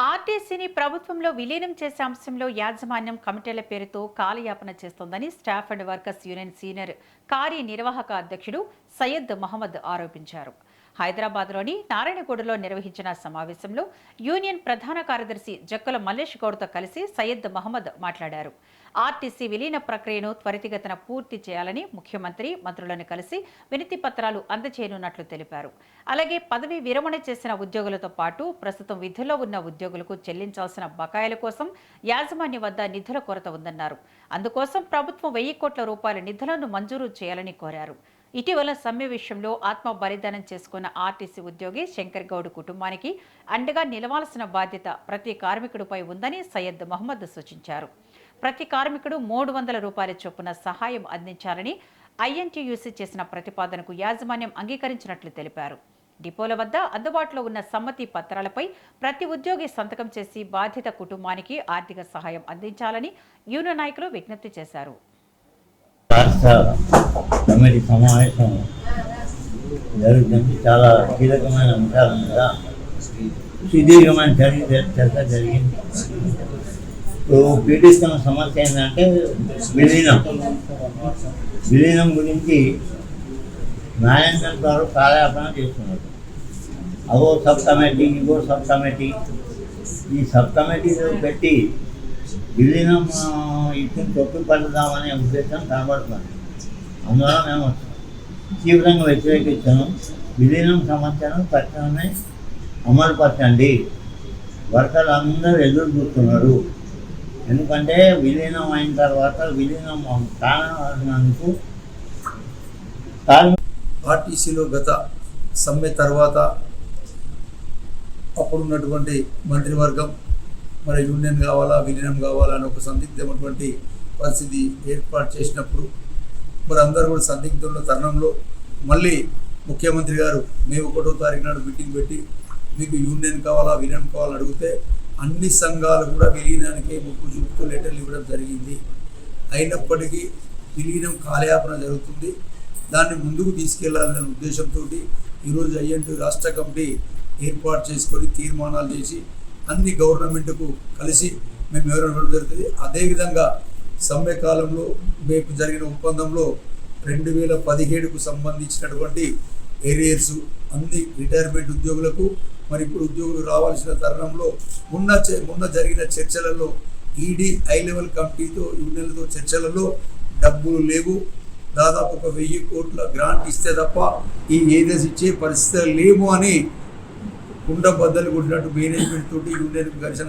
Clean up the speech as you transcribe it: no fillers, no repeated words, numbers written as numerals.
ఆర్టీసీని ప్రభుత్వంలో విలీనం చేసే అంశంలో యాజమాన్యం కమిటీల పేరుతో కాలయాపన చేస్తోందని staff and workers union senior కార్యనిర్వాహక అధ్యక్షుడు సయ్యద్ మహమ్మద్ ఆరోపించారు. హైదరాబాద్లోని నారాయణగూడలో నిర్వహించిన సమావేశంలో యూనియన్ ప్రధాన కార్యదర్శి జక్కల మల్లేష్ గౌడ్తో కలిసి సయ్యద్ మహమ్మద్ మాట్లాడారు. ఆర్టీసీ విలీన ప్రక్రియను త్వరితగతిన పూర్తి చేయాలని ముఖ్యమంత్రి మంత్రులను కలిసి వినతి పత్రాలు అందజేయనున్నట్లు తెలిపారు. అలాగే పదవి విరమణ చేసిన ఉద్యోగులతో పాటు ప్రస్తుతం విధుల్లో ఉన్న ఉద్యోగులకు చెల్లించాల్సిన బకాయిల కోసం యాజమాన్యం వద్ద నిధుల కొరత ఉందన్నారు. అందుకోసం ప్రభుత్వం 1000 కోట్ల రూపాయల నిధులను మంజూరు చేయాలని కోరారు. ఇటీవల సమ్మె విషయంలో ఆత్మ బలిదానం చేసుకున్న ఆర్టీసీ ఉద్యోగి శంకర్ గౌడ్ కుటుంబానికి అండగా నిలవాల్సిన బాధ్యత ప్రతి కార్మికుడిపై ఉందని సయ్యద్ మహమ్మద్ సూచించారు. ప్రతి కార్మికుడు 300 రూపాయల చొప్పున సహాయం అందించాలని ఐఎన్టీయూసీ చేసిన ప్రతిపాదనకు యాజమాన్యం అంగీకరించినట్లు తెలిపారు. డిపోల వద్ద అందుబాటులో ఉన్న సమ్మతి పత్రాలపై ప్రతి ఉద్యోగి సంతకం చేసి బాధిత కుటుంబానికి ఆర్థిక సహాయం అందించాలని యూనియన్ నాయకులు విజ్ఞప్తి చేశారు. రాష్ట్ర కమిటీ సమావేశం జరుగుతుంది. చాలా కీలకమైన అంశాల మీద సుదీర్ఘమైన చర్చ జరిగింది. ఇప్పుడు పీడిస్తున్న సమస్య ఏంటంటే విలీనం గురించి నారాయణ గారు కాలయాపన చేస్తున్నారు. అవో సబ్ కమిటీ, ఇవో సబ్ కమిటీ, ఈ సబ్ కమిటీలో పెట్టి విలీనం ఇచ్చిన తొక్కి పడదామనే ఉద్దేశం కనబడుతుంది. అందువల్ల మేము తీవ్రంగా వ్యతిరేకించాము. విలీనం సమస్యను తక్షణమే అమలుపరచండి. వర్కర్లు అందరూ ఎదురు చూస్తున్నారు. ఎందుకంటే విలీనం అయిన తర్వాత విలీనం కారణానికి ఆర్టీసీలో గత సమ్మె తర్వాత అప్పుడున్నటువంటి మంత్రివర్గం మరి యూనియన్ కావాలా విలీనం కావాలా అని ఒక సందిగ్ధమైనటువంటి పరిస్థితి ఏర్పాటు చేసినప్పుడు మరి అందరూ కూడా సందిగ్ధంలో తరుణంలో మళ్ళీ ముఖ్యమంత్రి గారు మే 1వ తారీఖు నాడు మీటింగ్ పెట్టి మీకు యూనియన్ కావాలా విలీనం కావాలని అడిగితే అన్ని సంఘాలు కూడా విలీనానికి ముప్పు చూపుతూ లెటర్లు ఇవ్వడం జరిగింది. అయినప్పటికీ విలీనం కాలయాపన జరుగుతుంది. దాన్ని ముందుకు తీసుకెళ్లాలనే ఉద్దేశంతో ఈరోజు ఐఎన్టీ రాష్ట్ర కమిటీ ఏర్పాటు చేసుకొని తీర్మానాలు చేసి అన్ని గవర్నమెంట్కు కలిసి మేము వివరించడం జరుగుతుంది. అదేవిధంగా సమ్మె కాలంలో మేము జరిగిన ఒప్పందంలో 2017కు సంబంధించినటువంటి ఏరియర్స్ అన్ని రిటైర్మెంట్ ఉద్యోగులకు మరి ఇప్పుడు ఉద్యోగులు రావాల్సిన తరుణంలో మొన్న జరిగిన చర్చలలో ఈడీ హై లెవెల్ కమిటీతో యూనియన్లతో చర్చలలో డబ్బులు లేవు. దాదాపు 1000 కోట్ల గ్రాంట్ ఇస్తే తప్ప ఈ ఏరియాస్ ఇచ్చే పరిస్థితులు లేవు అని కుండ బద్దలు కొట్టినట్టు మేనేజ్మెంట్ తోటి యూనియన్ ఘర్షణ